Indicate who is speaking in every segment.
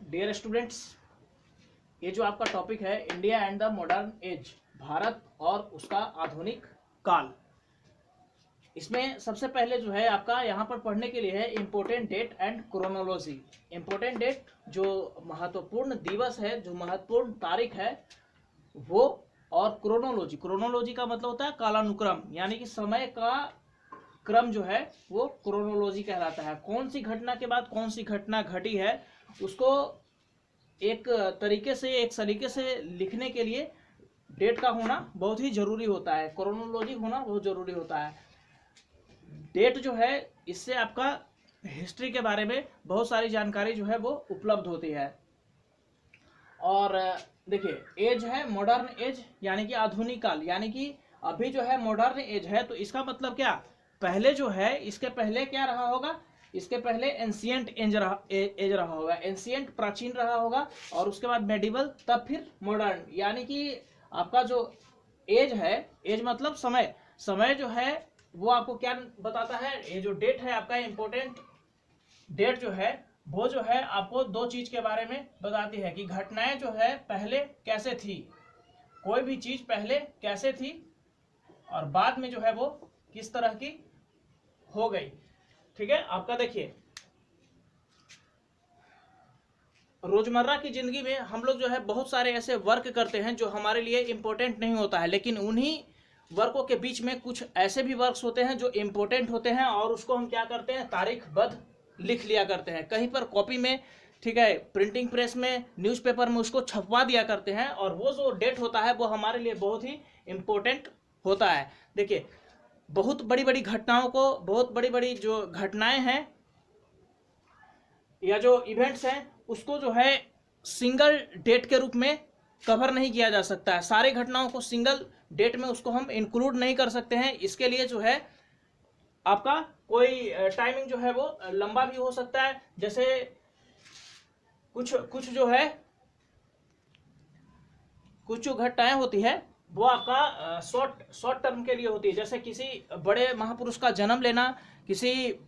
Speaker 1: Dear students, ये जो आपका टॉपिक है India and the modern age, Bharat और उसका आधुनिक काल, इसमें सबसे पहले जो है आपका यहाँ पर पढ़ने के लिए है important date and chronology. Important date जो महत्वपूर्ण दिवस है, जो महत्वपूर्ण तारीख है वो, और क्रोनोलॉजी, क्रोनोलॉजी का मतलब होता है कालानुक्रम, यानी कि समय का क्रम जो है वो क्रोनोलॉजी कहलाता है। कौन सी घटना के बाद कौन सी घटना घटी है उसको एक तरीके से, एक सलीके से लिखने के लिए डेट का होना बहुत ही जरूरी होता है, क्रोनोलॉजी होना बहुत जरूरी होता है। डेट जो है इससे आपका हिस्ट्री के बारे में बहुत सारी जानकारी जो है वो उपलब्ध होती है। और देखिए, एज है मॉडर्न एज, यानी कि आधुनिक काल, यानी कि अभी जो है मॉडर्न एज है, तो इसका मतलब क्या, पहले जो है इसके पहले क्या रहा होगा, इसके पहले एंशियंट एज रहा होगा, एंशियंट प्राचीन रहा होगा, और उसके बाद मेडिवल, तब फिर मॉडर्न। यानी कि आपका जो एज है, एज मतलब समय, समय जो है वो आपको क्या बताता है, ये जो डेट है आपका इम्पोर्टेंट डेट जो है वो जो है आपको दो चीज के बारे में बताती है कि घटनाएं जो है पहले कैसे थी, कोई भी चीज पहले कैसे थी और बाद में जो है वो किस तरह की हो गई। ठीक है, आपका देखिए रोजमर्रा की जिंदगी में हम लोग जो है बहुत सारे ऐसे वर्क करते हैं जो हमारे लिए इम्पोर्टेंट नहीं होता है, लेकिन उन्हीं वर्कों के बीच में कुछ ऐसे भी वर्क्स होते हैं जो इम्पोर्टेंट होते हैं, और उसको हम क्या करते हैं, तारीखबद्ध लिख लिया करते हैं कहीं पर कॉपी में, ठीक है, प्रिंटिंग प्रेस में, न्यूज़पेपर में उसको छपवा दिया करते हैं, और वो जो डेट होता है वो हमारे लिए बहुत ही इम्पोर्टेंट होता है। देखिए, बहुत बड़ी बड़ी घटनाओं को, बहुत बड़ी बड़ी जो घटनाएं हैं या जो इवेंट्स हैं उसको जो है सिंगल डेट के रूप में कवर नहीं किया जा सकता है। सारी घटनाओं को सिंगल डेट में उसको हम इंक्लूड नहीं कर सकते हैं। इसके लिए जो है आपका कोई टाइमिंग जो है वो लंबा भी हो सकता है, जैसे कुछ कुछ जो है कुछ जो घटनाएं होती है वो आपका शॉर्ट टर्म के लिए होती है, जैसे किसी बड़े महापुरुष का जन्म लेना, किसी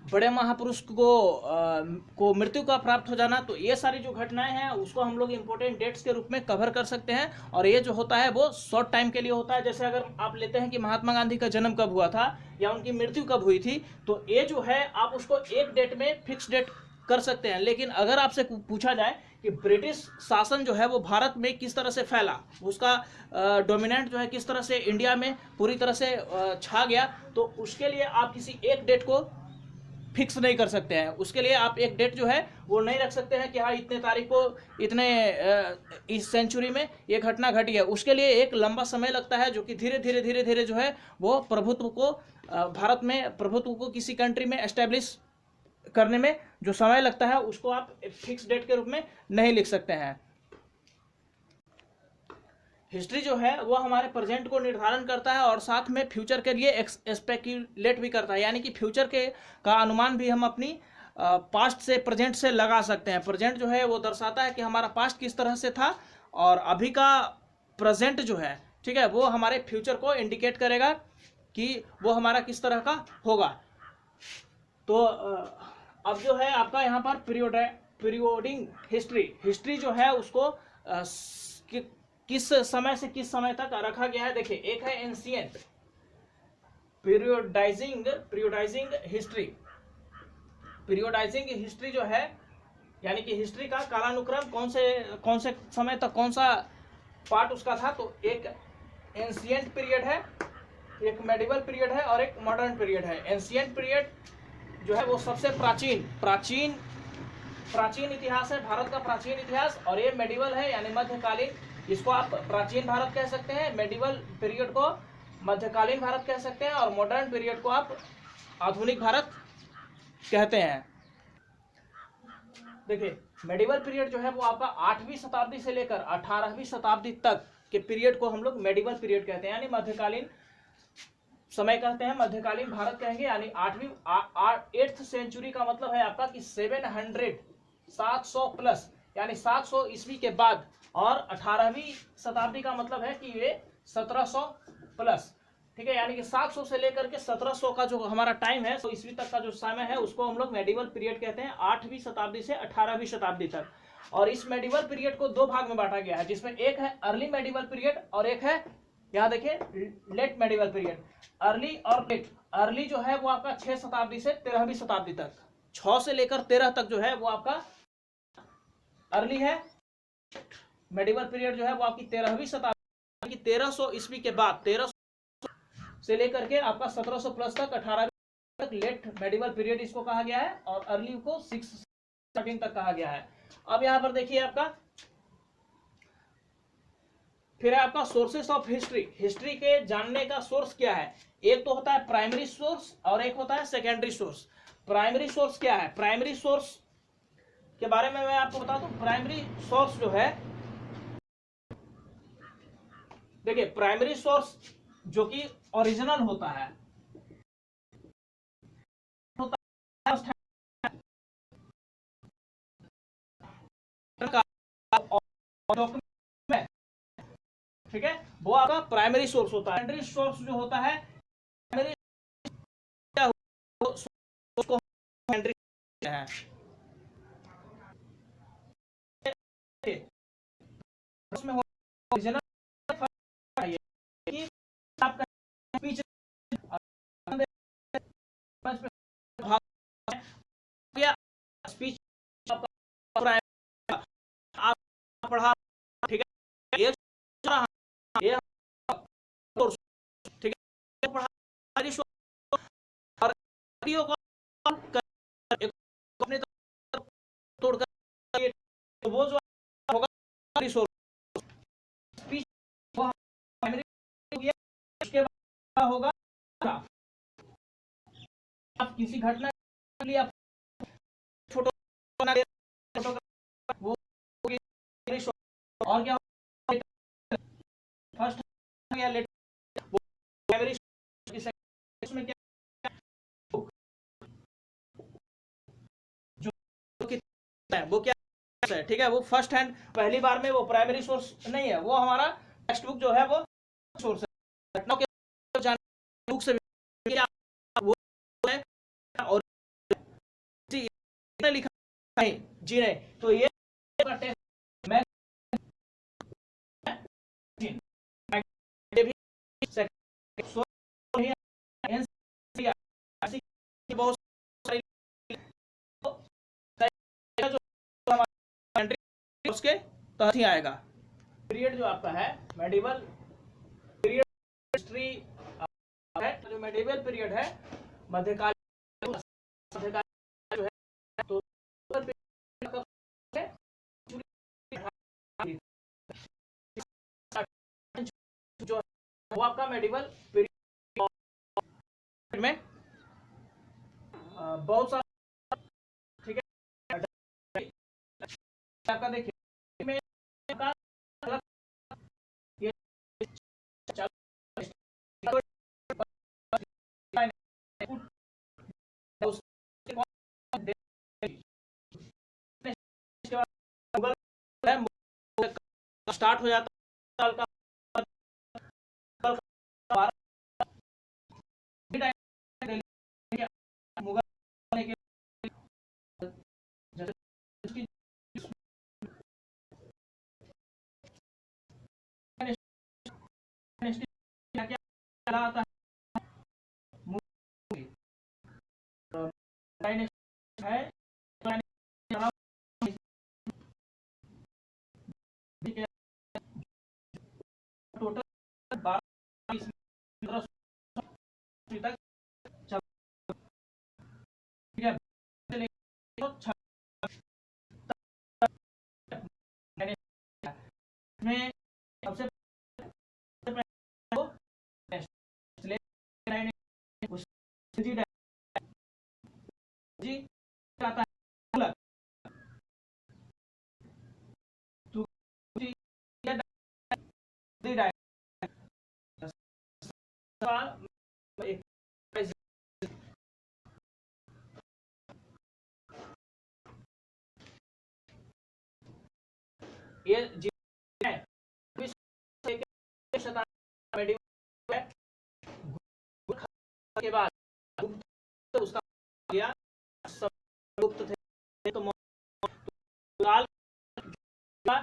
Speaker 1: बड़े महापुरुष को मृत्यु का प्राप्त हो जाना, तो ये सारी जो घटनाएं हैं उसको हम लोग इंपॉर्टेंट डेट्स के रूप में कवर कर सकते हैं, और ये जो होता है वो शॉर्ट टाइम के लिए होता है। जैसे अगर आप लेते हैं कि महात्मा गांधी का जन्म कब हुआ था या उनकी मृत्यु कब हुई थी, तो ये जो है आप उसको एक डेट में फिक्स डेट कर सकते हैं। लेकिन अगर आपसे पूछा जाए कि ब्रिटिश शासन जो है वो भारत में किस तरह से फैला, उसका डोमिनेंट जो है किस तरह से इंडिया में पूरी तरह से छा गया, तो उसके लिए आप किसी एक डेट को फिक्स नहीं कर सकते हैं। उसके लिए आप एक डेट जो है वो नहीं रख सकते हैं कि हाँ इतने तारीख को इतने इस सेंचुरी में ये घटना घटी है। उसके लिए एक लंबा समय लगता है, जो कि धीरे धीरे धीरे धीरे जो है वो प्रभुत्व को, भारत में प्रभुत्व को किसी कंट्री में एस्टेब्लिश करने में जो समय लगता है उसको आप फिक्स डेट के रूप में नहीं लिख सकते हैं। हिस्ट्री जो है वो हमारे प्रेजेंट को निर्धारण करता है और साथ में फ्यूचर के लिए स्पेक्यूलेट भी करता है, यानी कि फ्यूचर के का अनुमान भी हम अपनी पास्ट से, प्रेजेंट से लगा सकते हैं। प्रेजेंट जो है वो दर्शाता है कि हमारा पास्ट किस तरह से था, और अभी का प्रेजेंट जो है, ठीक है, वो हमारे फ्यूचर को इंडिकेट करेगा कि वो हमारा किस तरह का होगा। तो अब जो है आपका यहाँ पर पीरियोडिक हिस्ट्री जो है उसको किस समय से किस समय तक रखा गया है। देखिए, एक है एंशिएंट पीरियोडाइजिंग हिस्ट्री। पीरियोडाइजिंग हिस्ट्री जो है यानी कि हिस्ट्री का कालानुक्रम, कौन से समय तक कौन सा पार्ट उसका था। तो एक एंशिएंट पीरियड है, एक मेडिवल पीरियड है और एक मॉडर्न पीरियड है। एंशिएंट पीरियड जो है वो सबसे प्राचीन इतिहास है, भारत का प्राचीन इतिहास, और ये मेडिवल है यानी मध्यकालीन। इसको आप प्राचीन भारत कह सकते हैं, मेडिवल पीरियड को मध्यकालीन भारत कह सकते हैं, और मॉडर्न पीरियड को आप आधुनिक भारत कहते हैं। देखिए, मेडिवल पीरियड जो है वो आपका 8वीं शताब्दी से लेकर 18वीं शताब्दी तक के पीरियड को हम लोग मेडिवल पीरियड कहते हैं, यानी मध्यकालीन समय कहते हैं, मध्यकालीन भारत कहेंगे। यानी 8th सेंचुरी का मतलब है आपका कि 700 प्लस, यानी 700 ईस्वी के बाद, और 18वीं शताब्दी का मतलब है कि ये 1700 प्लस। ठीक है, यानी कि 700 से लेकर के 1700 का जो हमारा टाइम है, तो ईस्वी तक का जो समय है उसको हम लोग मेडिवल पीरियड कहते हैं, 8वीं शताब्दी से 18वीं शताब्दी तक। और इस मेडिवल पीरियड को दो भाग में बांटा गया है, जिसमें एक है अर्ली मेडिवल पीरियड और एक है, यहाँ देखिए, लेट मेडिवल पीरियड। अर्ली और लेट, अर्ली जो है वो आपका 6 शताब्दी से 13वीं शताब्दी तक, 6 से लेकर 13 तक जो है वो आपका अर्ली है। मेडिवल पीरियड जो है वो आपकी 13वीं शताब्दी की 1300 ईस्वी के बाद, 1300 से लेकर के आपका 1700 प्लस तक, 18वीं तक लेट मेडिवल पीरियड इसको कहा गया है, और अर्ली को 613 तक कहा गया है। अब यहाँ पर देखिए आपका फिर है आपका सोर्सेस ऑफ हिस्ट्री। हिस्ट्री के जानने का सोर्स क्या है? एक तो होता है प्राइमरी सोर्स और एक होता है सेकेंडरी सोर्स। प्राइमरी सोर्स क्या है? प्राइमरी सोर्स के बारे में मैं आपको बता दूं। प्राइमरी सोर्स जो है, देखिए, प्राइमरी सोर्स जो कि ओरिजिनल होता है, ठीक है, वो आपका प्राइमरी सोर्स होता है। सेकेंडरी सोर्स जो होता है, उसको सेकेंडरी है, उसमें ओरिजिनल आपका स्पीच स्पीच आप पढ़ा, ठीक है, ये ठीक है, पढ़ा और अपने तोड़कर वो जो होगा स्पीच, उसके बाद होगा आप किसी घटना के लिए आप फोटो बना दे, वो और क्या फर्स्ट या लेट प्राइमरी में क्या जो है वो क्या है, ठीक है, वो फर्स्ट हैंड, पहली बार में वो प्राइमरी सोर्स नहीं है, वो हमारा टेक्स्ट बुक जो है वो सोर्स है। घटनाओं के जानने बुक से वो है, और लिखा नहीं जी नहीं, तो ये मैं बहुत सारी उसके तहत ही आएगा। पीरियड जो आपका है मेडिवल पीरियड, हिस्ट्री है, जो मेडिवल पीरियड है मध्यकालीन जो है, तो जो वो आपका मेडिवल पीरियड में बहुत सारा, ठीक है, आपका देखिए में ये स्टार्ट हो जाता है का मुगल क्या आता है टोटल 12 तक चल, ठीक है, में सबसे जी आता है ये के बाद उसका गया, सब गुप्त थे, तो है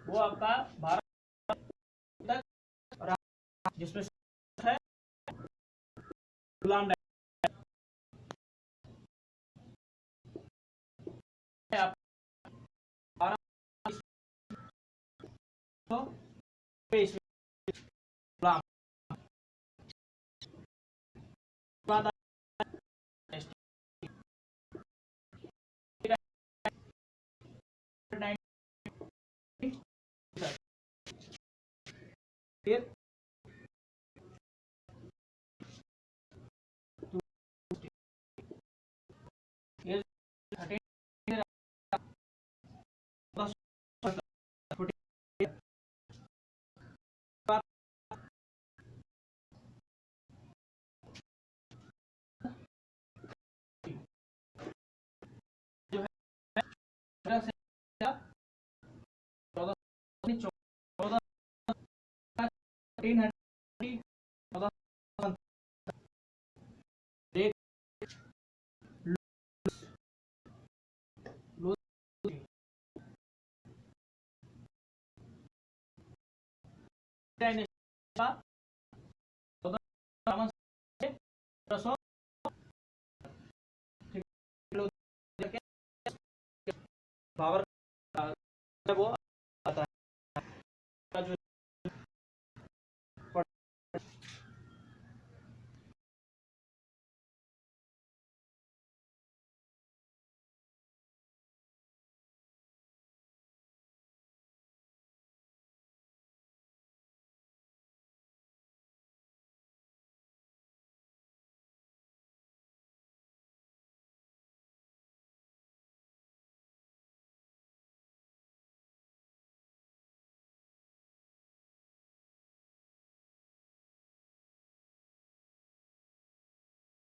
Speaker 1: वो आपका भारत तक जिसमें है गुलाम गुलाम फिर ये 13 जो है 14